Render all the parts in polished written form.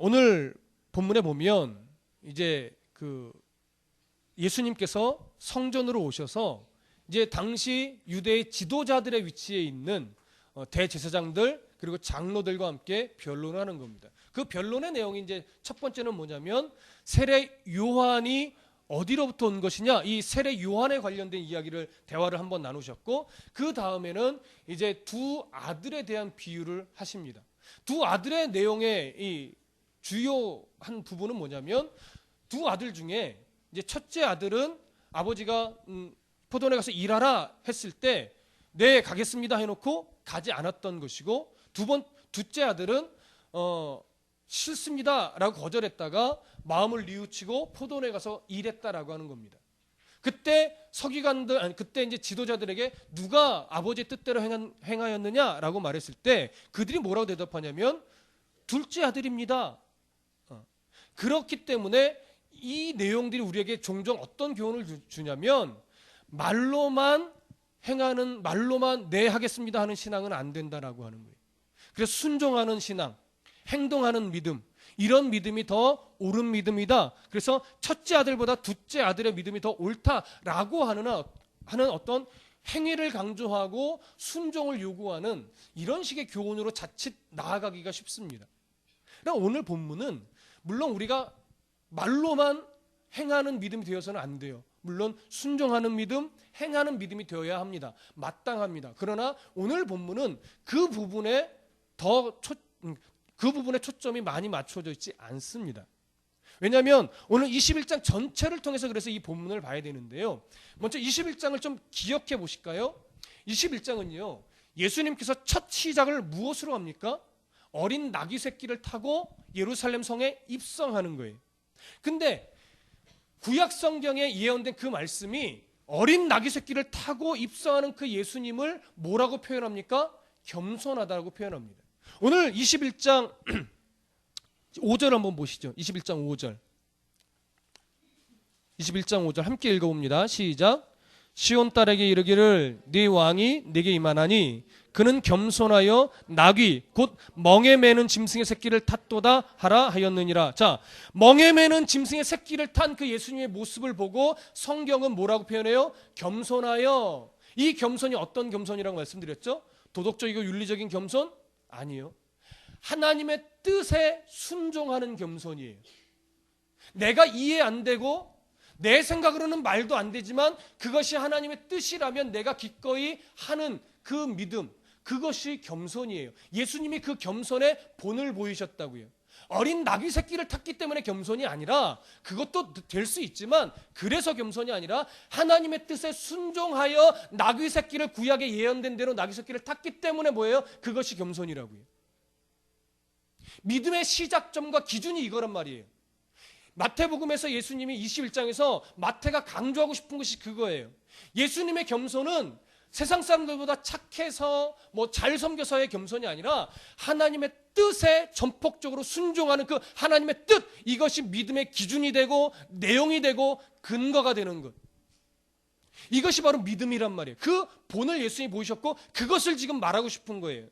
오늘 본문에 보면 이제 예수님께서 성전으로 오셔서 이제 당시 유대의 지도자들의 위치에 있는 대제사장들 그리고 장로들과 함께 변론을 하는 겁니다. 그 변론의 내용이 이제 첫 번째는 뭐냐면 세례 요한이 어디로부터 온 것이냐, 이 세례 요한에 관련된 이야기를 대화를 한번 나누셨고, 그 다음에는 이제 두 아들에 대한 비유를 하십니다. 두 아들의 내용의 이 주요한 부분은 뭐냐면 두 아들 중에 이제 첫째 아들은 아버지가 포도원에 가서 일하라 했을 때 네 가겠습니다 해놓고 가지 않았던 것이고, 둘째 아들은 싫습니다라고 거절했다가 마음을 뉘우치고 포도원에 가서 일했다라고 하는 겁니다. 그때 그때 이제 지도자들에게 누가 아버지의 뜻대로 행하였느냐라고 말했을 때 그들이 뭐라고 대답하냐면 둘째 아들입니다. 그렇기 때문에 이 내용들이 우리에게 종종 어떤 교훈을 주냐면 말로만 네 하겠습니다 하는 신앙은 안 된다라고 하는 거예요. 그래서 순종하는 신앙, 행동하는 믿음, 이런 믿음이 더 옳은 믿음이다. 그래서 첫째 아들보다 둘째 아들의 믿음이 더 옳다라고 하는 어떤 행위를 강조하고 순종을 요구하는 이런 식의 교훈으로 자칫 나아가기가 쉽습니다. 그러나 오늘 본문은 물론 우리가 말로만 행하는 믿음이 되어서는 안 돼요. 물론 순종하는 믿음, 행하는 믿음이 되어야 합니다. 마땅합니다. 그러나 오늘 본문은 그 부분에 초점이 많이 맞춰져 있지 않습니다. 왜냐하면 오늘 21장 전체를 통해서 그래서 이 본문을 봐야 되는데요. 먼저 21장을 좀 기억해 보실까요? 21장은요, 예수님께서 첫 시작을 무엇으로 합니까? 어린 나귀 새끼를 타고 예루살렘 성에 입성하는 거예요. 근데 구약 성경에 예언된 그 말씀이 어린 나귀 새끼를 타고 입성하는 그 예수님을 뭐라고 표현합니까? 겸손하다고 표현합니다. 오늘 21장 5절 한번 보시죠. 21장 5절. 21장 5절 함께 읽어봅니다. 시작. 시온 딸에게 이르기를 네 왕이 네게 임하나니 그는 겸손하여 나귀 곧 멍에 매는 짐승의 새끼를 탔도다 하라 하였느니라. 자, 멍에 매는 짐승의 새끼를 탄 그 예수님의 모습을 보고 성경은 뭐라고 표현해요? 겸손하여. 이 겸손이 어떤 겸손이라고 말씀드렸죠? 도덕적이고 윤리적인 겸손? 아니요. 하나님의 뜻에 순종하는 겸손이에요. 내가 이해 안 되고 내 생각으로는 말도 안 되지만 그것이 하나님의 뜻이라면 내가 기꺼이 하는 그 믿음, 그것이 겸손이에요. 예수님이 그 겸손의 본을 보이셨다고요. 어린 나귀 새끼를 탔기 때문에 겸손이 아니라, 그것도 될 수 있지만 그래서 겸손이 아니라 하나님의 뜻에 순종하여 나귀 새끼를, 구약에 예언된 대로 나귀 새끼를 탔기 때문에 뭐예요? 그것이 겸손이라고요. 믿음의 시작점과 기준이 이거란 말이에요. 마태복음에서 예수님이 21장에서 마태가 강조하고 싶은 것이 그거예요. 예수님의 겸손은 세상 사람들보다 착해서 잘 섬겨서의 겸손이 아니라 하나님의 뜻에 전폭적으로 순종하는 그 하나님의 뜻, 이것이 믿음의 기준이 되고 내용이 되고 근거가 되는 것. 이것이 바로 믿음이란 말이에요. 그 본을 예수님이 보이셨고 그것을 지금 말하고 싶은 거예요.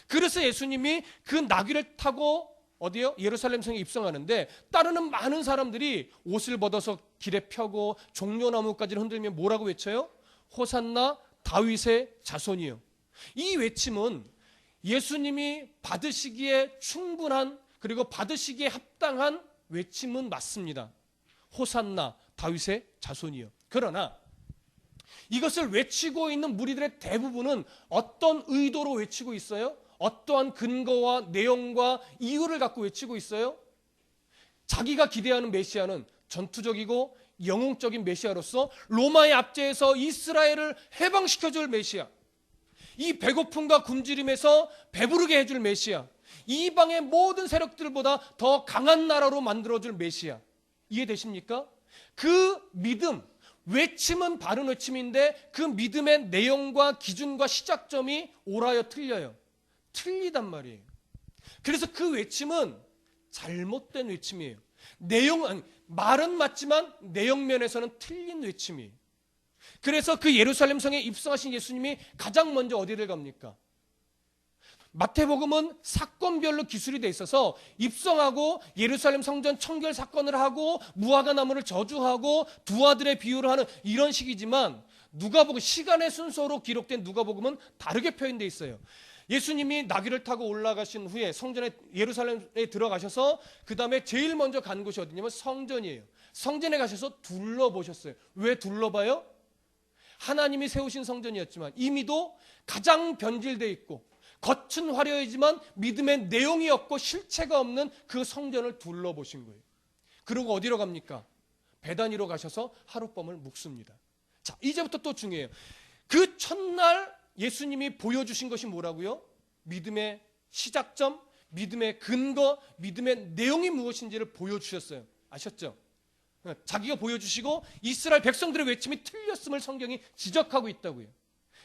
그래서 예수님이 그 나귀를 타고 어디요? 예루살렘 성에 입성하는데 따르는 많은 사람들이 옷을 벗어서 길에 펴고 종려나무까지를 흔들며 뭐라고 외쳐요? 호산나 다윗의 자손이요. 이 외침은 예수님이 받으시기에 충분한, 그리고 받으시기에 합당한 외침은 맞습니다. 호산나 다윗의 자손이요. 그러나 이것을 외치고 있는 무리들의 대부분은 어떤 의도로 외치고 있어요? 어떠한 근거와 내용과 이유를 갖고 외치고 있어요? 자기가 기대하는 메시아는 전투적이고 영웅적인 메시아로서 로마의 압제에서 이스라엘을 해방시켜줄 메시아, 이 배고픔과 굶주림에서 배부르게 해줄 메시아, 이방의 모든 세력들보다 더 강한 나라로 만들어줄 메시아, 이해되십니까? 그 믿음, 외침은 바른 외침인데 그 믿음의 내용과 기준과 시작점이 옳아요, 틀려요? 틀리단 말이에요. 그래서 그 외침은 잘못된 외침이에요. 말은 맞지만 내용면에서는 틀린 외침이에요. 그래서 그 예루살렘 성에 입성하신 예수님이 가장 먼저 어디를 갑니까? 마태복음은 사건별로 기술이 돼 있어서 입성하고 예루살렘 성전 청결 사건을 하고 무화과 나무를 저주하고 두 아들의 비유를 하는 이런 식이지만 누가복음, 시간의 순서로 기록된 누가복음은 다르게 표현되어 있어요. 예수님이 나귀를 타고 올라가신 후에 성전에 예루살렘에 들어가셔서 그 다음에 제일 먼저 간 곳이 어디냐면 성전이에요. 성전에 가셔서 둘러보셨어요. 왜 둘러봐요? 하나님이 세우신 성전이었지만 이미도 가장 변질되어 있고 겉은 화려하지만 믿음의 내용이 없고 실체가 없는 그 성전을 둘러보신 거예요. 그리고 어디로 갑니까? 베다니로 가셔서 하룻밤을 묵습니다. 자, 이제부터 또 중요해요. 그 첫날 예수님이 보여주신 것이 뭐라고요? 믿음의 시작점, 믿음의 근거, 믿음의 내용이 무엇인지를 보여주셨어요. 아셨죠? 자기가 보여주시고 이스라엘 백성들의 외침이 틀렸음을 성경이 지적하고 있다고요.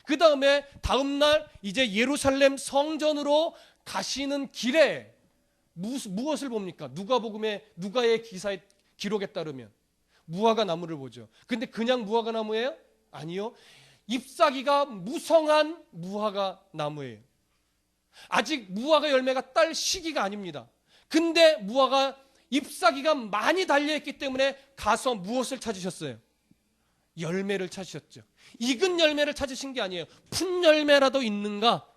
그 다음에 다음날 이제 예루살렘 성전으로 가시는 길에 무엇을 봅니까? 누가의 기사의 기록에 따르면 무화과 나무를 보죠. 근데 그냥 무화과 나무예요? 아니요. 잎사귀가 무성한 무화과 나무예요. 아직 무화과 열매가 딸 시기가 아닙니다. 근데 무화과 잎사귀가 많이 달려있기 때문에 가서 무엇을 찾으셨어요? 열매를 찾으셨죠. 익은 열매를 찾으신 게 아니에요. 푼 열매라도 있는가?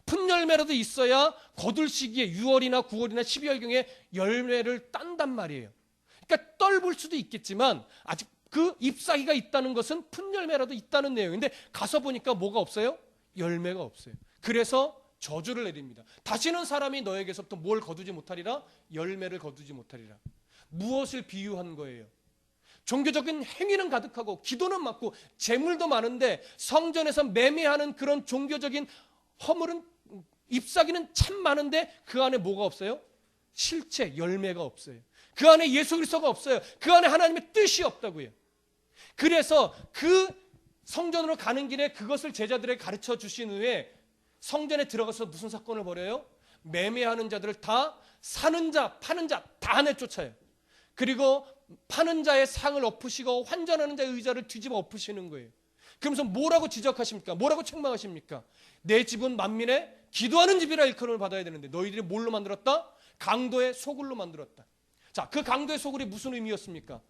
푼 열매라도 있어야 거둘 시기에 6월이나 9월이나 12월경에 열매를 딴단 말이에요. 그러니까 떨볼 수도 있겠지만 아직 그 잎사귀가 있다는 것은 푼 열매라도 있다는 내용인데 가서 보니까 뭐가 없어요? 열매가 없어요. 그래서 저주를 내립니다. 다시는 사람이 너에게서부터 뭘 거두지 못하리라? 열매를 거두지 못하리라. 무엇을 비유한 거예요? 종교적인 행위는 가득하고 기도는 많고 재물도 많은데 성전에서 매매하는 그런 종교적인 허물은 잎사귀는 참 많은데 그 안에 뭐가 없어요? 실체, 열매가 없어요. 그 안에 예수 그리스도가 없어요. 그 안에 하나님의 뜻이 없다고요. 그래서 그 성전으로 가는 길에 그것을 제자들에게 가르쳐 주신 후에 성전에 들어가서 무슨 사건을 벌여요? 매매하는 자들을 다 사는 자, 파는 자 다 내쫓아요. 그리고 파는 자의 상을 엎으시고 환전하는 자의 의자를 뒤집어 엎으시는 거예요. 그러면서 뭐라고 지적하십니까? 뭐라고 책망하십니까? 내 집은 만민의 기도하는 집이라 일컬음을 받아야 되는데 너희들이 뭘로 만들었다? 강도의 소굴로 만들었다. 자, 그 강도의 소굴이 무슨 의미였습니까?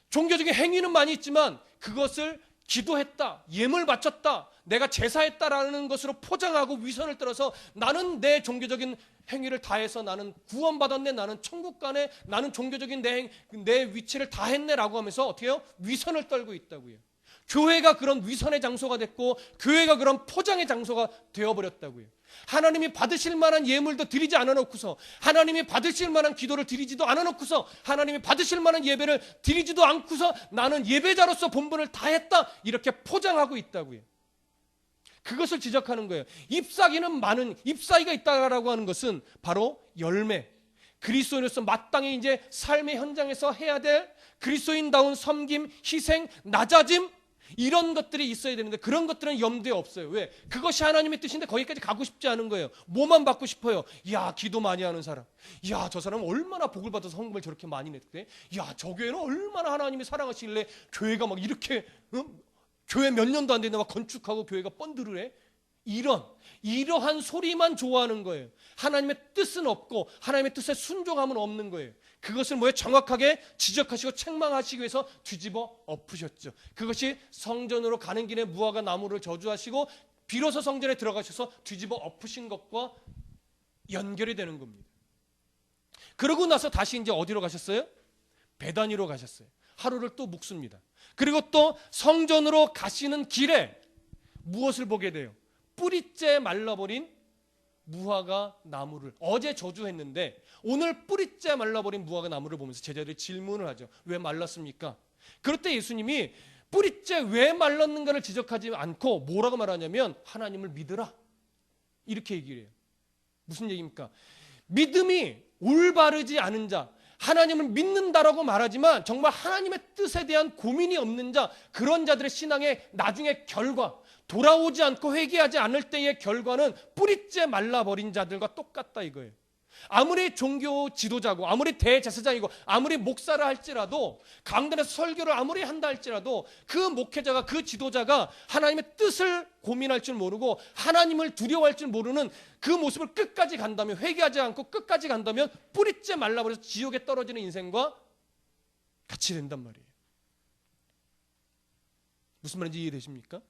종교적인 행위는 많이 있지만 그것을 기도했다, 예물 바쳤다, 내가 제사했다라는 것으로 포장하고 위선을 떨어서 나는 내 종교적인 행위를 다해서 나는 구원받았네, 나는 천국 가네, 나는 종교적인 내 위치를 다했네라고 하면서 어떻게 해요? 위선을 떨고 있다고요. 교회가 그런 위선의 장소가 됐고 교회가 그런 포장의 장소가 되어버렸다고요. 하나님이 받으실 만한 예물도 드리지 않아놓고서 하나님이 받으실 만한 기도를 드리지도 않아놓고서 하나님이 받으실 만한 예배를 드리지도 않고서 나는 예배자로서 본분을 다했다 이렇게 포장하고 있다고요. 그것을 지적하는 거예요. 잎사귀는 많은 잎사귀가 있다라고 하는 것은 바로 열매, 그리스도인으로서 마땅히 이제 삶의 현장에서 해야 될 그리스도인다운 섬김, 희생, 낮아짐 이런 것들이 있어야 되는데 그런 것들은 염두에 없어요. 왜? 그것이 하나님의 뜻인데 거기까지 가고 싶지 않은 거예요. 뭐만 받고 싶어요? 야, 기도 많이 하는 사람. 야, 저 사람은 얼마나 복을 받아서 헌금을 저렇게 많이 냈대. 야, 저 교회는 얼마나 하나님이 사랑하시길래 교회가 막 이렇게 교회 몇 년도 안 됐는데 막 건축하고 교회가 번들을 해. 이러한 소리만 좋아하는 거예요. 하나님의 뜻은 없고 하나님의 뜻에 순종함은 없는 거예요. 그것을 뭐에 정확하게 지적하시고 책망하시기 위해서 뒤집어 엎으셨죠. 그것이 성전으로 가는 길에 무화과 나무를 저주하시고 비로소 성전에 들어가셔서 뒤집어 엎으신 것과 연결이 되는 겁니다. 그러고 나서 다시 이제 어디로 가셨어요? 베다니로 가셨어요. 하루를 또 묵습니다. 그리고 또 성전으로 가시는 길에 무엇을 보게 돼요? 뿌리째 말라버린 무화과 나무를 어제 저주했는데 오늘 뿌리째 말라버린 무화과 나무를 보면서 제자들이 질문을 하죠. 왜 말랐습니까? 그럴 때 예수님이 뿌리째 왜 말랐는가를 지적하지 않고 뭐라고 말하냐면 하나님을 믿으라 이렇게 얘기를 해요. 무슨 얘기입니까? 믿음이 올바르지 않은 자, 하나님을 믿는다라고 말하지만 정말 하나님의 뜻에 대한 고민이 없는 자, 그런 자들의 신앙의 나중에 결과, 돌아오지 않고 회개하지 않을 때의 결과는 뿌리째 말라버린 자들과 똑같다 이거예요. 아무리 종교 지도자고 아무리 대제사장이고 아무리 목사를 할지라도 강단에서 설교를 아무리 한다 할지라도 그 목회자가 그 지도자가 하나님의 뜻을 고민할 줄 모르고 하나님을 두려워할 줄 모르는 그 모습을 끝까지 간다면, 회개하지 않고 끝까지 간다면 뿌리째 말라버려서 지옥에 떨어지는 인생과 같이 된단 말이에요. 무슨 말인지 이해되십니까?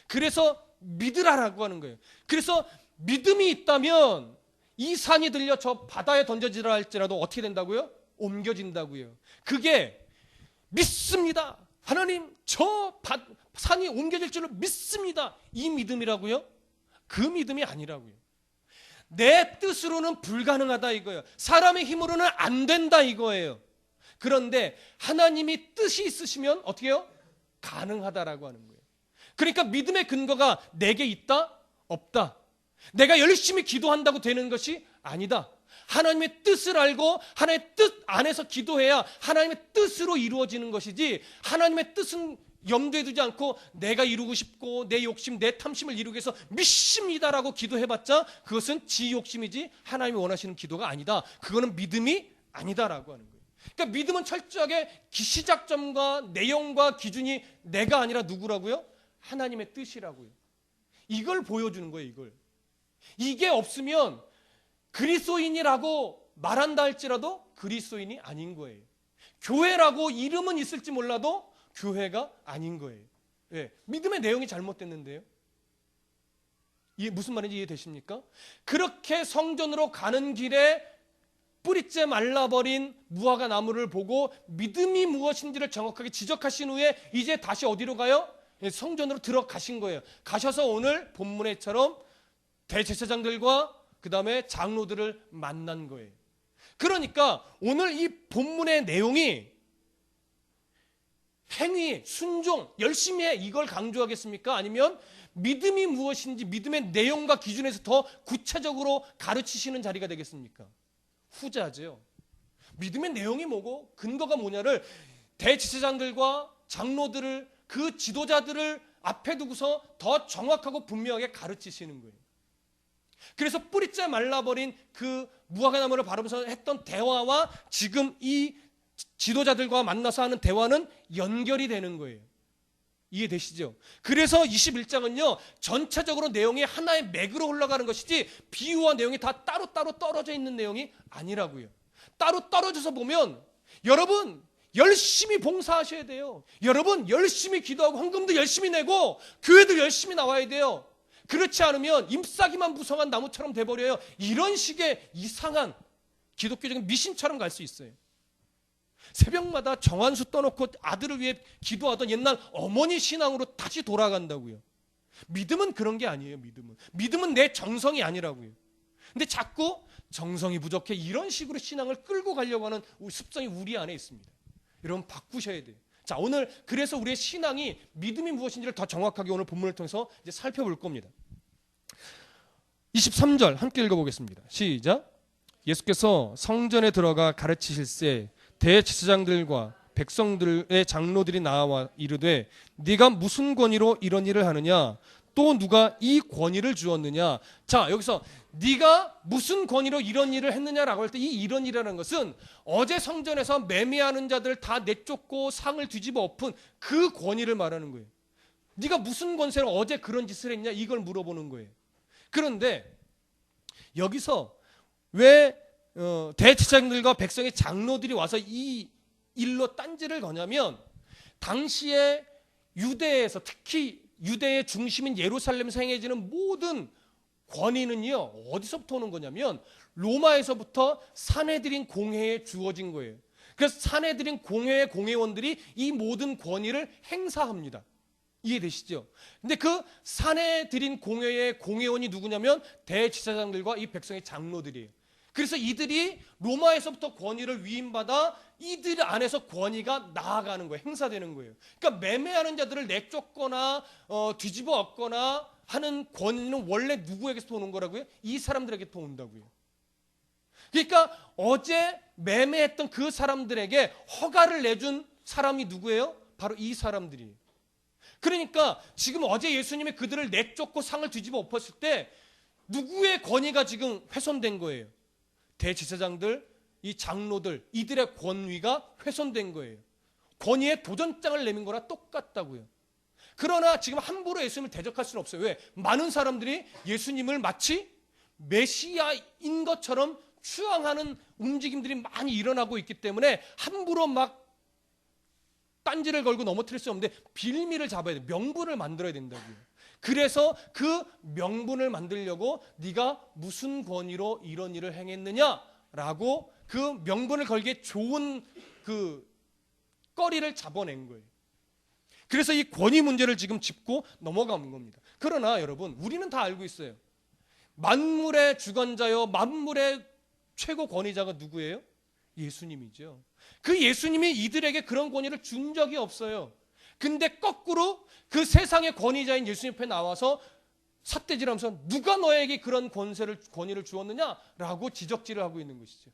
그래서 믿으라라고 하는 거예요. 그래서 믿음이 있다면 이 산이 들려 저 바다에 던져지라 할지라도 어떻게 된다고요? 옮겨진다고요. 그게 믿습니다. 하나님 저 산이 옮겨질 줄을 믿습니다. 이 믿음이라고요? 그 믿음이 아니라고요. 내 뜻으로는 불가능하다 이거예요. 사람의 힘으로는 안 된다 이거예요. 그런데 하나님이 뜻이 있으시면 어떻게 해요? 가능하다라고 하는 거예요. 그러니까 믿음의 근거가 내게 있다? 없다. 내가 열심히 기도한다고 되는 것이 아니다. 하나님의 뜻을 알고 하나님의 뜻 안에서 기도해야 하나님의 뜻으로 이루어지는 것이지, 하나님의 뜻은 염두에 두지 않고 내가 이루고 싶고 내 욕심, 내 탐심을 이루기 위해서 믿습니다라고 기도해봤자 그것은 지 욕심이지 하나님이 원하시는 기도가 아니다. 그거는 믿음이 아니다라고 하는 거예요. 그러니까 믿음은 철저하게 시작점과 내용과 기준이 내가 아니라 누구라고요? 하나님의 뜻이라고요. 이걸 보여주는 거예요. 이게 없으면 그리스도인이라고 말한다 할지라도 그리스도인이 아닌 거예요. 교회라고 이름은 있을지 몰라도 교회가 아닌 거예요. 예, 믿음의 내용이 잘못됐는데요. 이게 무슨 말인지 이해되십니까? 그렇게 성전으로 가는 길에 뿌리째 말라버린 무화과 나무를 보고 믿음이 무엇인지를 정확하게 지적하신 후에 이제 다시 어디로 가요? 성전으로 들어가신 거예요. 가셔서 오늘 본문에처럼 대제사장들과 그 다음에 장로들을 만난 거예요. 그러니까 오늘 이 본문의 내용이 행위, 순종, 열심히 해 이걸 강조하겠습니까? 아니면 믿음이 무엇인지 믿음의 내용과 기준에서 더 구체적으로 가르치시는 자리가 되겠습니까? 후자죠. 믿음의 내용이 뭐고 근거가 뭐냐를 대제사장들과 장로들을, 그 지도자들을 앞에 두고서 더 정확하고 분명하게 가르치시는 거예요. 그래서 뿌리째 말라버린 그 무화과 나무를 바라보면서 했던 대화와 지금 이 지도자들과 만나서 하는 대화는 연결이 되는 거예요. 이해되시죠? 그래서 21장은요 전체적으로 내용이 하나의 맥으로 흘러가는 것이지 비유와 내용이 다 따로따로 떨어져 있는 내용이 아니라고요. 따로 떨어져서 보면 여러분 열심히 봉사하셔야 돼요. 여러분 열심히 기도하고 헌금도 열심히 내고 교회도 열심히 나와야 돼요. 그렇지 않으면 잎사귀만 무성한 나무처럼 돼버려요. 이런 식의 이상한 기독교적인 미신처럼 갈 수 있어요. 새벽마다 정한수 떠놓고 아들을 위해 기도하던 옛날 어머니 신앙으로 다시 돌아간다고요. 믿음은 그런 게 아니에요. 믿음은 내 정성이 아니라고요. 근데 자꾸 정성이 부족해 이런 식으로 신앙을 끌고 가려고 하는 습성이 우리 안에 있습니다. 여러분 바꾸셔야 돼요. 자, 오늘 그래서 우리의 신앙이 믿음이 무엇인지를 더 정확하게 오늘 본문을 통해서 이제 살펴볼 겁니다. 23절 함께 읽어보겠습니다. 시작. 예수께서 성전에 들어가 가르치실새 대제사장들과 백성들의 장로들이 나와 이르되 네가 무슨 권위로 이런 일을 하느냐? 또 누가 이 권위를 주었느냐? 자, 여기서 네가 무슨 권위로 이런 일을 했느냐라고 할 때 이 이런 일이라는 것은 어제 성전에서 매매하는 자들 다 내쫓고 상을 뒤집어 엎은 그 권위를 말하는 거예요. 네가 무슨 권세로 어제 그런 짓을 했냐? 이걸 물어보는 거예요. 그런데 여기서 왜 대제사장들과 백성의 장로들이 와서 이 일로 딴지를 거냐면 당시에 유대에서 특히 유대의 중심인 예루살렘에서 행해지는 모든 권위는요 어디서부터 오는 거냐면 로마에서부터 산헤드린 공회에 주어진 거예요. 그래서 산헤드린 공회의 공회원들이 이 모든 권위를 행사합니다. 이해되시죠? 근데 그 산헤드린 공회의 공회원이 누구냐면 대제사장들과 이 백성의 장로들이에요. 그래서 이들이 로마에서부터 권위를 위임받아 이들 안에서 권위가 나아가는 거예요. 행사되는 거예요. 그러니까 매매하는 자들을 내쫓거나 뒤집어 엎거나 하는 권위는 원래 누구에게서 오는 거라고요? 이 사람들에게서 온다고요. 그러니까 어제 매매했던 그 사람들에게 허가를 내준 사람이 누구예요? 바로 이 사람들이에요. 그러니까 지금 어제 예수님이 그들을 내쫓고 상을 뒤집어 엎었을 때 누구의 권위가 지금 훼손된 거예요? 대제사장들, 이 장로들, 이들의 권위가 훼손된 거예요. 권위의 도전장을 내민 거나 똑같다고요. 그러나 지금 함부로 예수님을 대적할 수는 없어요. 왜? 많은 사람들이 예수님을 마치 메시아인 것처럼 추앙하는 움직임들이 많이 일어나고 있기 때문에 함부로 막 딴지를 걸고 넘어뜨릴 수 없는데 빌미를 잡아야 돼요. 명분을 만들어야 된다고요. 그래서 그 명분을 만들려고 네가 무슨 권위로 이런 일을 행했느냐라고 그 명분을 걸기에 좋은 그 거리를 잡아낸 거예요. 그래서 이 권위 문제를 지금 짚고 넘어가는 겁니다. 그러나 여러분, 우리는 다 알고 있어요. 만물의 주관자요, 만물의 최고 권위자가 누구예요? 예수님이죠. 그 예수님이 이들에게 그런 권위를 준 적이 없어요. 근데 거꾸로 그 세상의 권위자인 예수님 앞에 나와서 삿대질하면서 누가 너에게 그런 권위를 주었느냐라고 지적질을 하고 있는 것이죠.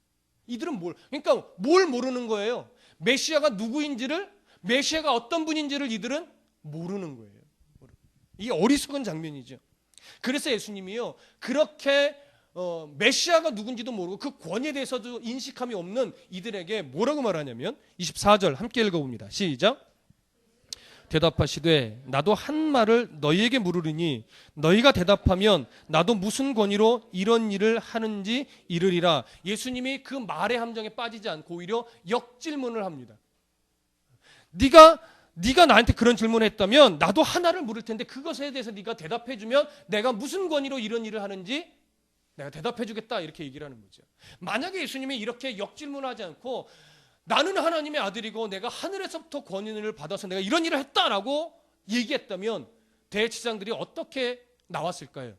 이들은 그러니까 뭘 모르는 거예요? 메시아가 누구인지를, 메시아가 어떤 분인지를 이들은 모르는 거예요. 이게 어리석은 장면이죠. 그래서 예수님이요, 그렇게 메시아가 누군지도 모르고 그 권위에 대해서도 인식함이 없는 이들에게 뭐라고 말하냐면 24절 함께 읽어봅니다. 시작. 대답하시되 나도 한 말을 너희에게 물으리니 너희가 대답하면 나도 무슨 권위로 이런 일을 하는지 이르리라. 예수님이 그 말의 함정에 빠지지 않고 오히려 역질문을 합니다. 네가 나한테 그런 질문을 했다면 나도 하나를 물을 텐데 그것에 대해서 네가 대답해주면 내가 무슨 권위로 이런 일을 하는지 내가 대답해주겠다, 이렇게 얘기를 하는 거죠. 만약에 예수님이 이렇게 역질문하지 않고 나는 하나님의 아들이고 내가 하늘에서부터 권위를 받아서 내가 이런 일을 했다라고 얘기했다면 대제사장들이 어떻게 나왔을까요?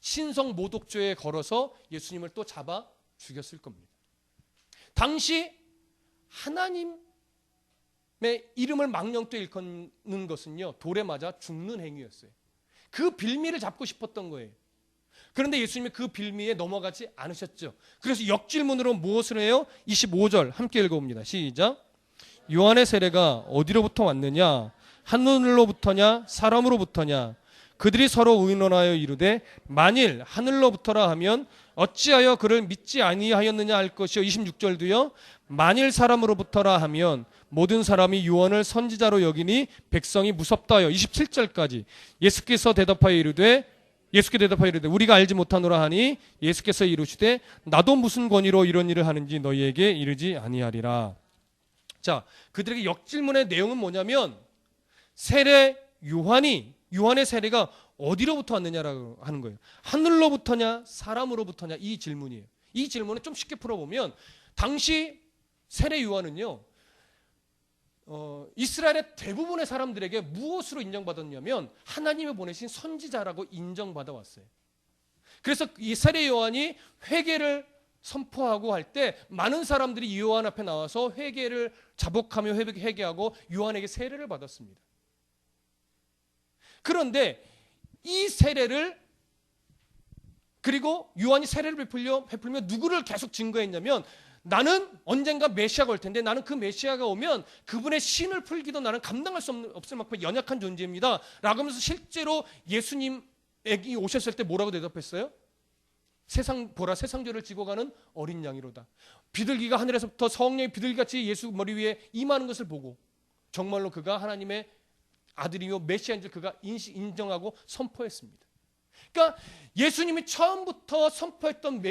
신성 모독죄에 걸어서 예수님을 또 잡아 죽였을 겁니다. 당시 하나님의 이름을 망령되이 일컫는 것은요, 돌에 맞아 죽는 행위였어요. 그 빌미를 잡고 싶었던 거예요. 그런데 예수님이 그 빌미에 넘어가지 않으셨죠. 그래서 역질문으로 무엇을 해요? 25절 함께 읽어봅니다. 시작. 요한의 세례가 어디로부터 왔느냐? 하늘로부터냐? 사람으로부터냐? 그들이 서로 의논하여 이르되 만일 하늘로부터라 하면 어찌하여 그를 믿지 아니하였느냐 할 것이요. 26절도요. 만일 사람으로부터라 하면 모든 사람이 요한을 선지자로 여기니 백성이 무섭다 하여. 27절까지 예수께 대답하여 이르되 우리가 알지 못하노라 하니 예수께서 이르시되 나도 무슨 권위로 이런 일을 하는지 너희에게 이르지 아니하리라. 자, 그들에게 역질문의 내용은 뭐냐면 요한의 세례가 어디로부터 왔느냐라고 하는 거예요. 하늘로부터냐 사람으로부터냐, 이 질문이에요. 이 질문을 좀 쉽게 풀어보면 당시 세례 요한은요, 이스라엘의 대부분의 사람들에게 무엇으로 인정받았냐면 하나님이 보내신 선지자라고 인정받아 왔어요. 그래서 이 세례 요한이 회개를 선포하고 할 때 많은 사람들이 이 요한 앞에 나와서 회개를 자복하며 회개하고 요한에게 세례를 받았습니다. 그런데 이 세례를, 그리고 요한이 세례를 베풀며 누구를 계속 증거했냐면 나는 언젠가 메시아가 올 텐데 나는 그 메시아가 오면 그분의 신을 풀기도 나는 감당할 수 없을 만큼 연약한 존재입니다 라고 하면서 실제로 예수님에게 오셨을 때 뭐라고 대답했어요? 세상죄를 지고 가는 어린 양이로다. 비둘기가 하늘에서부터 성령의 비둘기같이 예수 머리 위에 임하는 것을 보고 정말로 그가 하나님의 아들이요 메시아인 줄 그가 인정하고 선포했습니다. 그러니까 예수님이 처음부터 선포했던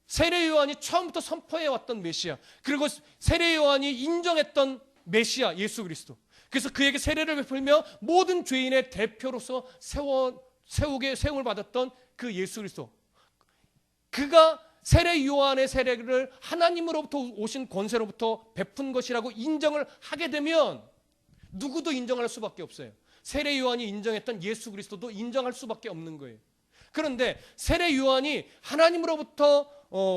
세례 요한이 처음부터 선포해왔던 메시아, 그리고 세례 요한이 인정했던 메시아 예수 그리스도, 그래서 그에게 세례를 베풀며 모든 죄인의 대표로서 세움을 받았던 그 예수 그리스도, 그가 세례 요한의 세례를 하나님으로부터 오신 권세로부터 베푼 것이라고 인정을 하게 되면 누구도 인정할 수밖에 없어요. 세례 요한이 인정했던 예수 그리스도도 인정할 수밖에 없는 거예요. 그런데 세례 요한이 하나님으로부터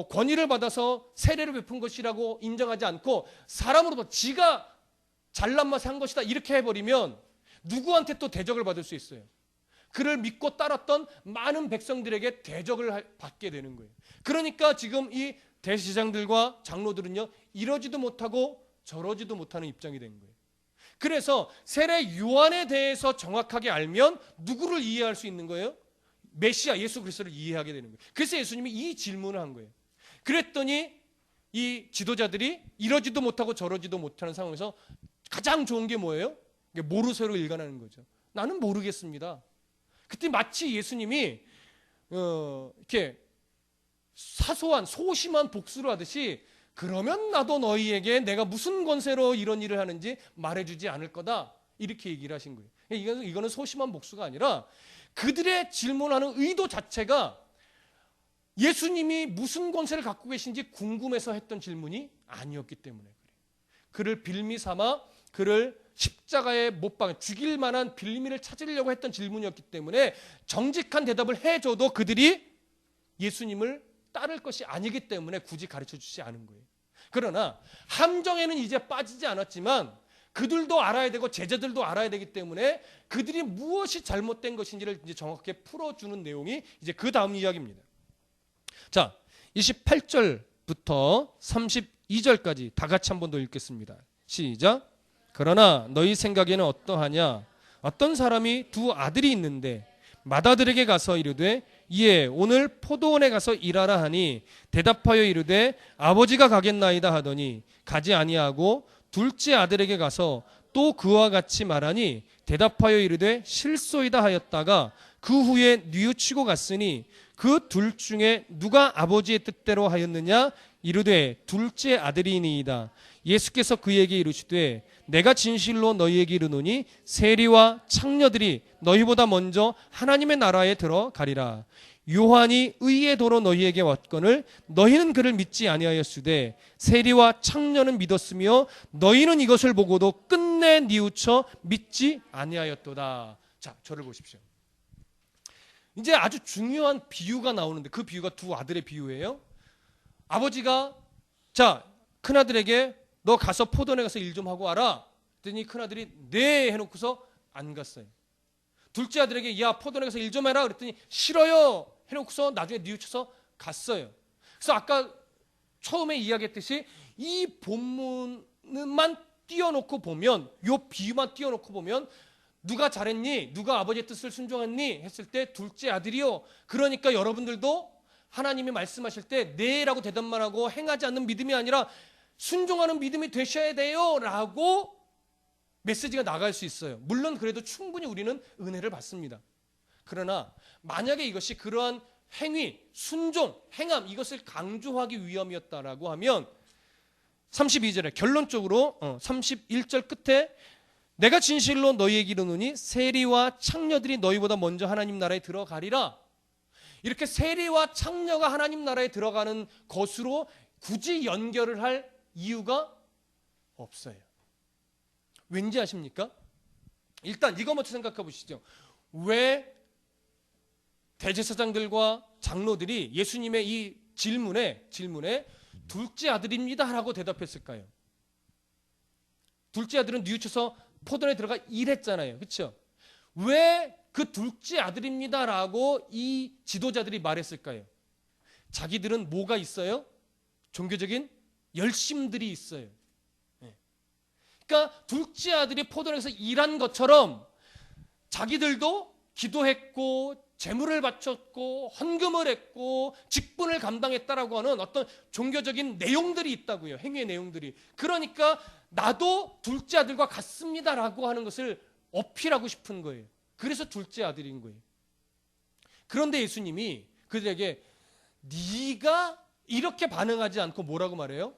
권위를 받아서 세례를 베푼 것이라고 인정하지 않고 사람으로부터 지가 잘난 맛에 한 것이다 이렇게 해버리면 누구한테 또 대적을 받을 수 있어요? 그를 믿고 따랐던 많은 백성들에게 대적을 받게 되는 거예요. 그러니까 지금 이 대제사장들과 장로들은요, 이러지도 못하고 저러지도 못하는 입장이 된 거예요. 그래서 세례 요한에 대해서 정확하게 알면 누구를 이해할 수 있는 거예요? 메시아 예수 그리스도를 이해하게 되는 거예요. 그래서 예수님이 이 질문을 한 거예요. 그랬더니 이 지도자들이 이러지도 못하고 저러지도 못하는 상황에서 가장 좋은 게 뭐예요? 모르쇠로 일관하는 거죠. 나는 모르겠습니다. 그때 마치 예수님이 이렇게 사소한 소심한 복수를 하듯이 그러면 나도 너희에게 내가 무슨 권세로 이런 일을 하는지 말해주지 않을 거다, 이렇게 얘기를 하신 거예요. 이거는 소심한 복수가 아니라 그들의 질문하는 의도 자체가 예수님이 무슨 권세를 갖고 계신지 궁금해서 했던 질문이 아니었기 때문에 그래요. 그를 빌미 삼아 그를 십자가에 못 박아 죽일 만한 빌미를 찾으려고 했던 질문이었기 때문에 정직한 대답을 해줘도 그들이 예수님을 따를 것이 아니기 때문에 굳이 가르쳐 주지 않은 거예요. 그러나 함정에는 이제 빠지지 않았지만 그들도 알아야 되고 제자들도 알아야 되기 때문에 그들이 무엇이 잘못된 것인지를 이제 정확하게 풀어주는 내용이 이제 그 다음 이야기입니다. 자, 28절부터 32절까지 다 같이 한 번 더 읽겠습니다. 시작. 그러나 너희 생각에는 어떠하냐? 어떤 사람이 두 아들이 있는데 맏아들에게 가서 이르되 이에 오늘 포도원에 가서 일하라 하니 대답하여 이르되 아버지가 가겠나이다 하더니 가지 아니하고 둘째 아들에게 가서 또 그와 같이 말하니 대답하여 이르되 실소이다 하였다가 그 후에 뉘우치고 갔으니 그 둘 중에 누가 아버지의 뜻대로 하였느냐? 이르되 둘째 아들이니이다. 예수께서 그에게 이르시되 내가 진실로 너희에게 이르노니 세리와 창녀들이 너희보다 먼저 하나님의 나라에 들어가리라. 요한이 의의 도로 너희에게 왔거늘 너희는 그를 믿지 아니하였으되 세리와 창녀는 믿었으며 너희는 이것을 보고도 끝내 뉘우쳐 믿지 아니하였도다. 자, 저를 보십시오. 이제 아주 중요한 비유가 나오는데 그 비유가 두 아들의 비유예요. 아버지가 자, 큰아들에게 너 가서 포도원에 가서 일 좀 하고 와라. 그랬더니 큰아들이 네 해놓고서 안 갔어요. 둘째 아들에게 야, 포도원에 가서 일 좀 해라. 그랬더니 싫어요 해놓고서 나중에 뉘우쳐서 갔어요. 그래서 아까 처음에 이야기했듯이 이 본문만 띄워놓고 보면, 이 비유만 띄워놓고 보면 누가 잘했니? 누가 아버지의 뜻을 순종했니? 했을 때 둘째 아들이요. 그러니까 여러분들도 하나님이 말씀하실 때 네라고 대답만 하고 행하지 않는 믿음이 아니라 순종하는 믿음이 되셔야 돼요 라고 메시지가 나갈 수 있어요. 물론 그래도 충분히 우리는 은혜를 받습니다. 그러나 만약에 이것이 그러한 행위, 순종, 행함 이것을 강조하기 위함이었다라고 하면 32절에 결론적으로 31절 끝에 내가 진실로 너희에게 이르노니 세리와 창녀들이 너희보다 먼저 하나님 나라에 들어가리라. 이렇게 세리와 창녀가 하나님 나라에 들어가는 것으로 굳이 연결을 할 이유가 없어요. 왠지 아십니까? 일단 이거부터 생각해 보시죠. 왜 대제사장들과 장로들이 예수님의 이 질문에 둘째 아들입니다 라고 대답했을까요? 둘째 아들은 뉘우쳐서 포도원에 들어가 일했잖아요. 그렇죠? 왜 그 둘째 아들입니다 라고 이 지도자들이 말했을까요? 자기들은 뭐가 있어요? 종교적인 열심들이 있어요. 그러니까 둘째 아들이 포도원에서 일한 것처럼 자기들도 기도했고 제물을 바쳤고 헌금을 했고 직분을 감당했다라고 하는 어떤 종교적인 내용들이 있다고요. 행위의 내용들이. 그러니까 나도 둘째 아들과 같습니다라고 하는 것을 어필하고 싶은 거예요. 그래서 둘째 아들인 거예요. 그런데 예수님이 그들에게 네가 이렇게 반응하지 않고 뭐라고 말해요?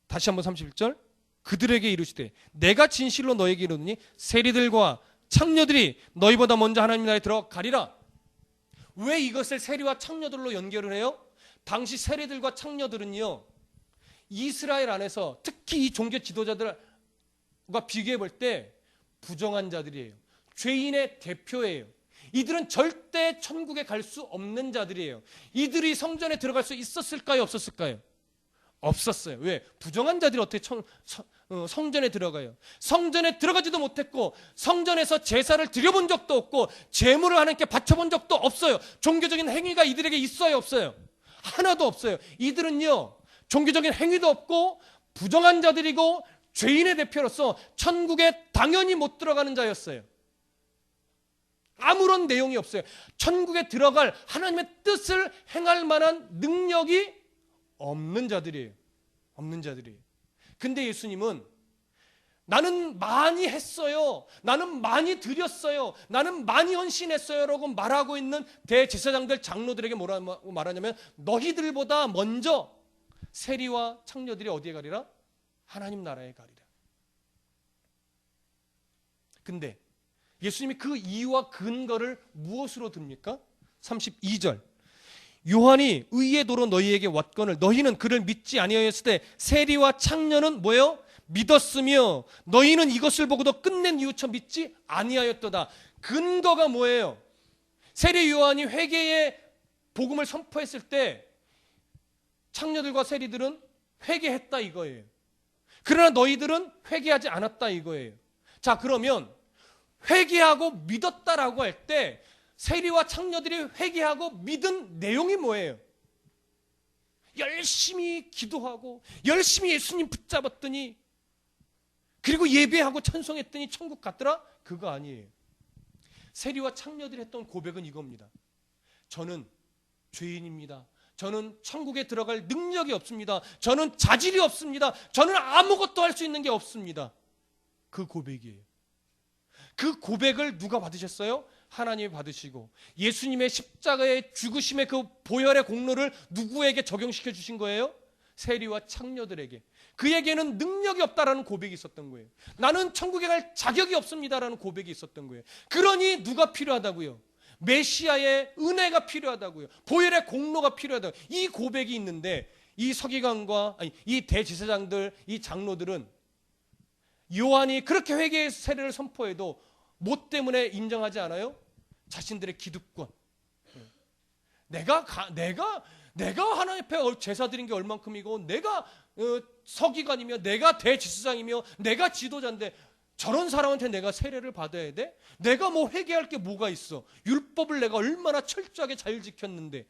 다시 한번 31절. 그들에게 이르시되 내가 진실로 너에게 이르노니 세리들과 창녀들이 너희보다 먼저 하나님 나라에 들어가리라. 왜 이것을 세리와 창녀들로 연결을 해요? 당시 세리들과 창녀들은요, 이스라엘 안에서 특히 이 종교 지도자들과 비교해 볼 때 부정한 자들이에요. 죄인의 대표예요. 이들은 절대 천국에 갈 수 없는 자들이에요. 이들이 성전에 들어갈 수 있었을까요? 없었을까요? 없었어요. 왜? 부정한 자들이 어떻게 성전에 들어가요? 성전에 들어가지도 못했고 성전에서 제사를 드려본 적도 없고 제물을 하나님께 바쳐본 적도 없어요. 종교적인 행위가 이들에게 있어요? 없어요? 하나도 없어요. 이들은요, 종교적인 행위도 없고 부정한 자들이고 죄인의 대표로서 천국에 당연히 못 들어가는 자였어요. 아무런 내용이 없어요. 천국에 들어갈 하나님의 뜻을 행할 만한 능력이 없는 자들이에요. 없는 자들이에요. 근데 예수님은 나는 많이 했어요. 나는 많이 드렸어요. 나는 많이 헌신했어요. 라고 말하고 있는 대제사장들 장로들에게 뭐라고 말하냐면 너희들보다 먼저 세리와 창녀들이 어디에 가리라? 하나님 나라에 가리라. 근데 예수님이 그 이유와 근거를 무엇으로 듭니까? 32절 요한이 의의 도로 너희에게 왔거늘 너희는 그를 믿지 아니하였을 때 세리와 창녀는 뭐예요? 믿었으며 너희는 이것을 보고도 끝낸 이유처 믿지 아니하였도다. 근거가 뭐예요? 세리 요한이 회개의 복음을 선포했을 때 창녀들과 세리들은 회개했다 이거예요. 그러나 너희들은 회개하지 않았다 이거예요. 자, 그러면 회개하고 믿었다라고 할 때 세리와 창녀들이 회개하고 믿은 내용이 뭐예요? 열심히 기도하고 열심히 예수님 붙잡았더니 그리고 예배하고 찬송했더니 천국 갔더라? 그거 아니에요. 세리와 창녀들이 했던 고백은 이겁니다. 저는 죄인입니다. 저는 천국에 들어갈 능력이 없습니다. 저는 자질이 없습니다. 저는 아무것도 할 수 있는 게 없습니다. 그 고백이에요. 그 고백을 누가 받으셨어요? 하나님이 받으시고 예수님의 십자가의 죽으심의 그 보혈의 공로를 누구에게 적용시켜 주신 거예요? 세리와 창녀들에게. 그에게는 능력이 없다라는 고백이 있었던 거예요. 나는 천국에 갈 자격이 없습니다라는 고백이 있었던 거예요. 그러니 누가 필요하다고요? 메시아의 은혜가 필요하다고요. 보혈의 공로가 필요하다고요. 이 고백이 있는데 이 서기관과 이 대제사장들, 이 장로들은 요한이 그렇게 회개의 세례를 선포해도 뭐 때문에 인정하지 않아요? 자신들의 기득권. 내가 하나님 앞에 제사 드린 게 얼만큼이고 내가 서기관이며 내가 대제사장이며 내가 지도자인데 저런 사람한테 내가 세례를 받아야 돼? 내가 뭐 회개할 게 뭐가 있어? 율법을 내가 얼마나 철저하게 잘 지켰는데.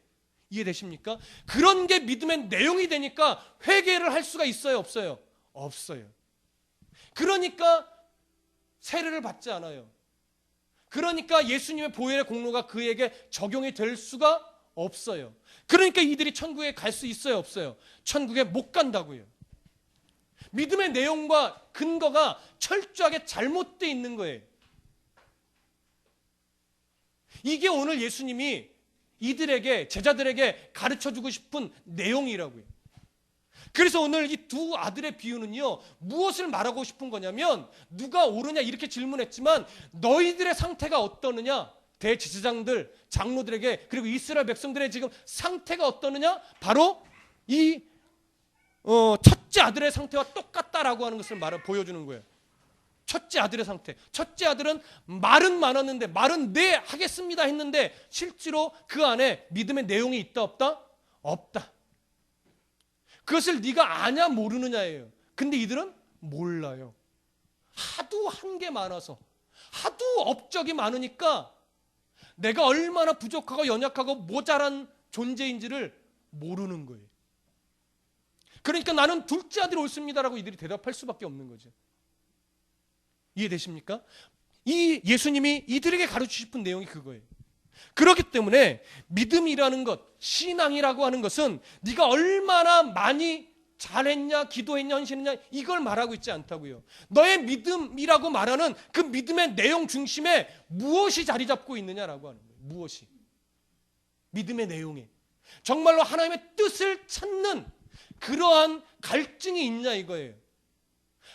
이해되십니까? 그런 게 믿음의 내용이 되니까 회개를 할 수가 있어요? 없어요? 없어요. 그러니까 세례를 받지 않아요. 그러니까 예수님의 보혈의 공로가 그에게 적용이 될 수가 없어요. 그러니까 이들이 천국에 갈 수 있어요? 없어요? 천국에 못 간다고요. 믿음의 내용과 근거가 철저하게 잘못되어 있는 거예요. 이게 오늘 예수님이 이들에게, 제자들에게 가르쳐주고 싶은 내용이라고요. 그래서 오늘 이 두 아들의 비유는요, 무엇을 말하고 싶은 거냐면, 누가 옳으냐 이렇게 질문했지만 너희들의 상태가 어떠느냐, 대제사장들, 장로들에게, 그리고 이스라엘 백성들의 지금 상태가 어떠느냐, 바로 이 첫째 아들의 상태와 똑같다라고 하는 것을 보여주는 거예요. 첫째 아들의 상태. 첫째 아들은 말은 많았는데, 말은 네 하겠습니다 했는데 실제로 그 안에 믿음의 내용이 있다 없다? 없다. 그것을 네가 아냐 모르느냐예요. 근데 이들은 몰라요. 하도 한 게 많아서, 하도 업적이 많으니까 내가 얼마나 부족하고 연약하고 모자란 존재인지를 모르는 거예요. 그러니까 나는 둘째 아들이 옳습니다라고 이들이 대답할 수밖에 없는 거죠. 이해되십니까? 이 예수님이 이들에게 가르치고 싶은 내용이 그거예요. 그렇기 때문에 믿음이라는 것, 신앙이라고 하는 것은 네가 얼마나 많이 잘했냐, 기도했냐, 헌신했냐 이걸 말하고 있지 않다고요. 너의 믿음이라고 말하는 그 믿음의 내용 중심에 무엇이 자리 잡고 있느냐라고 하는 거예요. 무엇이? 믿음의 내용에 정말로 하나님의 뜻을 찾는 그러한 갈증이 있냐 이거예요.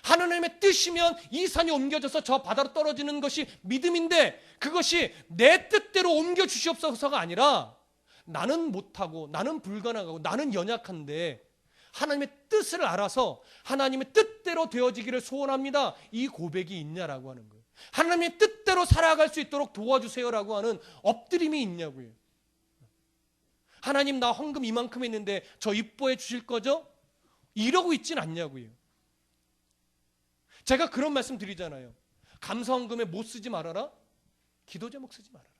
하나님의 뜻이면 이 산이 옮겨져서 저 바다로 떨어지는 것이 믿음인데 그것이 내 뜻대로 옮겨 주시옵소서가 아니라 나는 못하고 나는 불가능하고 나는 연약한데 하나님의 뜻을 알아서 하나님의 뜻대로 되어지기를 소원합니다. 이 고백이 있냐라고 하는 거예요. 하나님의 뜻대로 살아갈 수 있도록 도와주세요라고 하는 엎드림이 있냐고요. 하나님 나 헌금 이만큼 했는데 저 입보해 주실 거죠? 이러고 있진 않냐고요. 제가 그런 말씀 드리잖아요. 감사 헌금에 못 쓰지 말아라. 기도 제목 쓰지 말아라.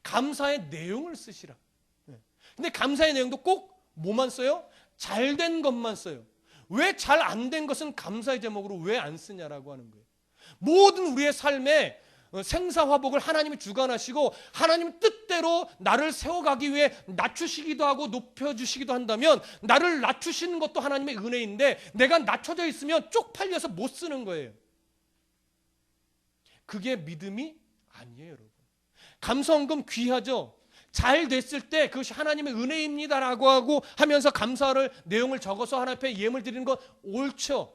감사의 내용을 쓰시라. 근데 감사의 내용도 꼭 뭐만 써요? 잘된 것만 써요. 왜 잘 안 된 것은 감사의 제목으로 왜 안 쓰냐라고 하는 거예요. 모든 우리의 삶에 생사화복을 하나님이 주관하시고 하나님 뜻대로 나를 세워가기 위해 낮추시기도 하고 높여주시기도 한다면, 나를 낮추시는 것도 하나님의 은혜인데 내가 낮춰져 있으면 쪽팔려서 못 쓰는 거예요. 그게 믿음이 아니에요, 여러분. 감사헌금 귀하죠. 잘 됐을 때 그것이 하나님의 은혜입니다라고 하고 하면서 감사를 내용을 적어서 하나님 앞에 예물 드리는 건 옳죠.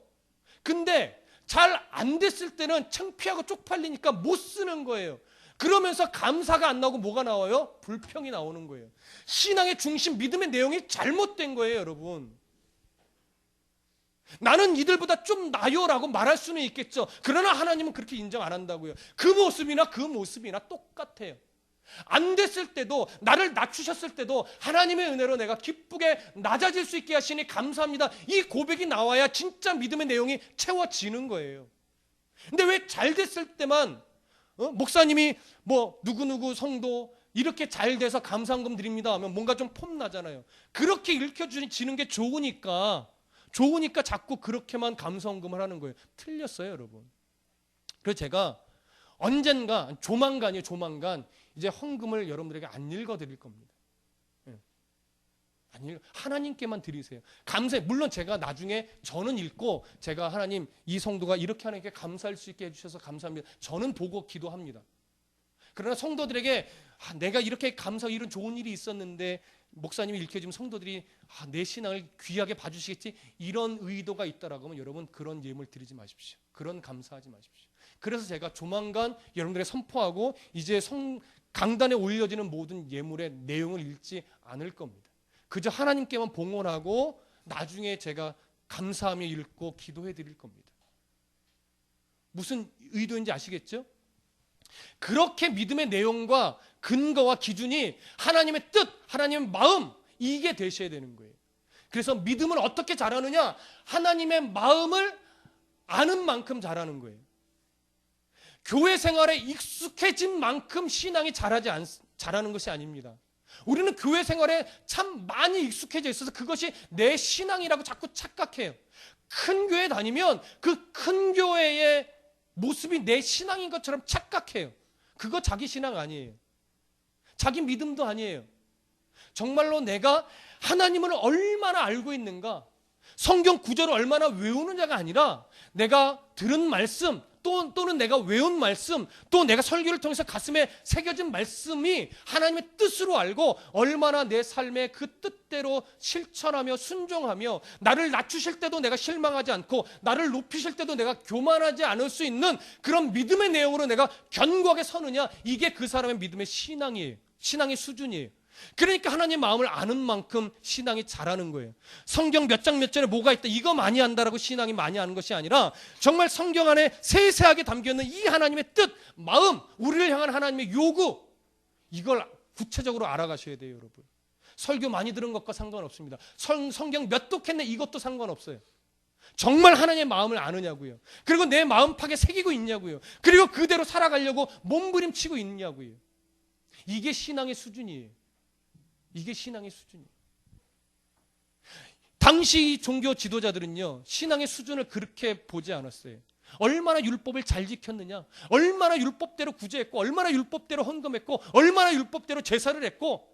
근데 잘 안 됐을 때는 창피하고 쪽팔리니까 못 쓰는 거예요. 그러면서 감사가 안 나오고 뭐가 나와요? 불평이 나오는 거예요. 신앙의 중심, 믿음의 내용이 잘못된 거예요, 여러분. 나는 이들보다 좀 나요라고 말할 수는 있겠죠. 그러나 하나님은 그렇게 인정 안 한다고요. 그 모습이나 똑같아요. 안 됐을 때도, 나를 낮추셨을 때도 하나님의 은혜로 내가 기쁘게 낮아질 수 있게 하시니 감사합니다. 이 고백이 나와야 진짜 믿음의 내용이 채워지는 거예요. 근데 왜 잘 됐을 때만 목사님이 뭐 누구누구 성도 이렇게 잘 돼서 감사헌금 드립니다 하면 뭔가 좀 폼나잖아요. 그렇게 읽혀지는 게 좋으니까 자꾸 그렇게만 감사헌금을 하는 거예요. 틀렸어요, 여러분. 그래서 제가 언젠가, 조만간 이제 헌금을 여러분들에게 안 읽어드릴 겁니다. 하나님께만 드리세요. 감사해. 물론 제가 나중에 저는 읽고 제가 하나님 이 성도가 이렇게 하나님께 감사할 수 있게 해주셔서 감사합니다. 저는 보고 기도합니다. 그러나 성도들에게 내가 이렇게 감사, 이런 좋은 일이 있었는데 목사님이 읽혀주면 성도들이 내 신앙을 귀하게 봐주시겠지, 이런 의도가 있다라고 하면 여러분 그런 예물 드리지 마십시오. 그런 감사하지 마십시오. 그래서 제가 조만간 여러분들에게 선포하고 이제 강단에 올려지는 모든 예물의 내용을 읽지 않을 겁니다. 그저 하나님께만 봉헌하고 나중에 제가 감사하며 읽고 기도해 드릴 겁니다. 무슨 의도인지 아시겠죠? 그렇게 믿음의 내용과 근거와 기준이 하나님의 뜻, 하나님의 마음, 이게 되셔야 되는 거예요. 그래서 믿음을 어떻게 자라느냐? 하나님의 마음을 아는 만큼 자라는 거예요. 교회 생활에 익숙해진 만큼 신앙이 자라는 것이 아닙니다. 우리는 교회 생활에 참 많이 익숙해져 있어서 그것이 내 신앙이라고 자꾸 착각해요. 큰 교회 다니면 그 큰 교회의 모습이 내 신앙인 것처럼 착각해요. 그거 자기 신앙 아니에요. 자기 믿음도 아니에요. 정말로 내가 하나님을 얼마나 알고 있는가, 성경 구절을 얼마나 외우느냐가 아니라 내가 들은 말씀 또는 내가 외운 말씀, 또 내가 설교를 통해서 가슴에 새겨진 말씀이 하나님의 뜻으로 알고 얼마나 내 삶에 그 뜻대로 실천하며 순종하며 나를 낮추실 때도 내가 실망하지 않고 나를 높이실 때도 내가 교만하지 않을 수 있는 그런 믿음의 내용으로 내가 견고하게 서느냐, 이게 그 사람의 믿음의 신앙이에요. 신앙의 수준이에요. 그러니까 하나님 마음을 아는 만큼 신앙이 자라는 거예요. 성경 몇 장 몇 절에 뭐가 있다, 이거 많이 안다라고 신앙이 많이 아는 것이 아니라 정말 성경 안에 세세하게 담겨있는 이 하나님의 뜻, 마음, 우리를 향한 하나님의 요구, 이걸 구체적으로 알아가셔야 돼요, 여러분. 설교 많이 들은 것과 상관없습니다. 성경 몇 독했네, 이것도 상관없어요. 정말 하나님의 마음을 아느냐고요. 그리고 내 마음팍에 새기고 있냐고요. 그리고 그대로 살아가려고 몸부림치고 있냐고요. 이게 신앙의 수준이에요. 이게 신앙의 수준이에요. 당시 종교 지도자들은요, 신앙의 수준을 그렇게 보지 않았어요. 얼마나 율법을 잘 지켰느냐, 얼마나 율법대로 구제했고, 얼마나 율법대로 헌금했고, 얼마나 율법대로 제사를 했고,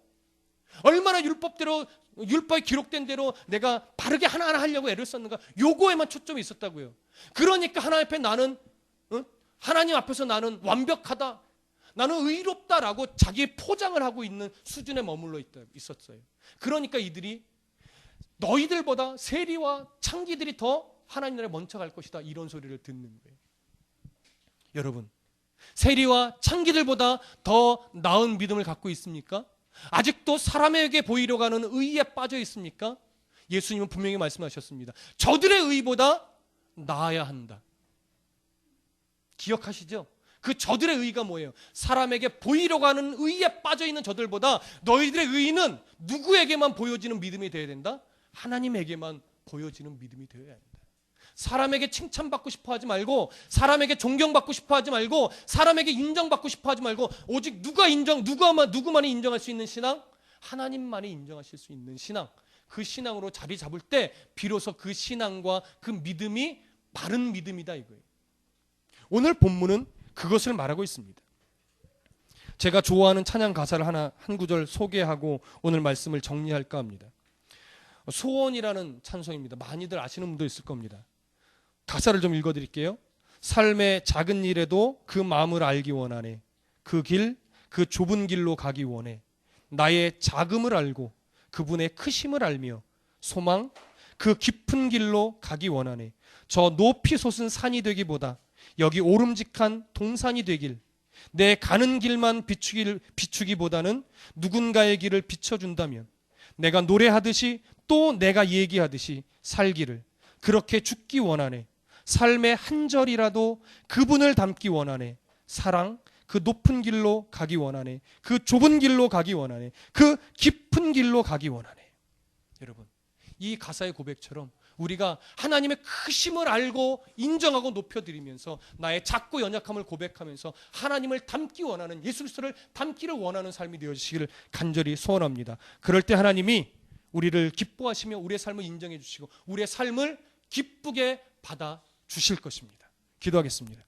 얼마나 율법대로, 율법에 기록된 대로 내가 바르게 하나하나 하려고 애를 썼는가, 요거에만 초점이 있었다고요. 그러니까 하나님 앞에 하나님 앞에서 나는 완벽하다, 나는 의롭다라고 자기의 포장을 하고 있는 수준에 머물러 있었어요. 그러니까 이들이 너희들보다 세리와 창기들이 더 하나님 나라에 먼저 갈 것이다, 이런 소리를 듣는 거예요. 여러분, 세리와 창기들보다 더 나은 믿음을 갖고 있습니까? 아직도 사람에게 보이려고 하는 의에 빠져 있습니까? 예수님은 분명히 말씀하셨습니다. 저들의 의보다 나아야 한다. 기억하시죠? 그 저들의 의가 뭐예요? 사람에게 보이려고 하는 의에 빠져있는 저들보다 너희들의 의는 누구에게만 보여지는 믿음이 되어야 된다? 하나님에게만 보여지는 믿음이 되어야 한다. 사람에게 칭찬받고 싶어 하지 말고, 사람에게 존경받고 싶어 하지 말고, 사람에게 인정받고 싶어 하지 말고, 오직 누구만이 인정할 수 있는 신앙? 하나님만이 인정하실 수 있는 신앙. 그 신앙으로 자리 잡을 때 비로소 그 신앙과 그 믿음이 바른 믿음이다, 이거예요. 오늘 본문은 그것을 말하고 있습니다. 제가 좋아하는 찬양 가사를 한 구절 소개하고 오늘 말씀을 정리할까 합니다. 소원이라는 찬송입니다. 많이들 아시는 분도 있을 겁니다. 가사를 좀 읽어드릴게요. 삶의 작은 일에도 그 마음을 알기 원하네. 그 길, 그 좁은 길로 가기 원해. 나의 작음을 알고 그분의 크심을 알며 소망, 그 깊은 길로 가기 원하네. 저 높이 솟은 산이 되기보다 여기 오름직한 동산이 되길, 내 가는 길만 비추기보다는 누군가의 길을 비춰준다면 내가 노래하듯이 또 내가 얘기하듯이 살기를, 그렇게 죽기 원하네. 삶의 한 절이라도 그분을 담기 원하네. 사랑, 그 높은 길로 가기 원하네. 그 좁은 길로 가기 원하네. 그 깊은 길로 가기 원하네. 여러분, 이 가사의 고백처럼 우리가 하나님의 크심을 알고 인정하고 높여드리면서 나의 작고 연약함을 고백하면서 하나님을 닮기 원하는, 예수 그리스도를 닮기를 원하는 삶이 되어지시기를 간절히 소원합니다. 그럴 때 하나님이 우리를 기뻐하시며 우리의 삶을 인정해 주시고 우리의 삶을 기쁘게 받아 주실 것입니다. 기도하겠습니다.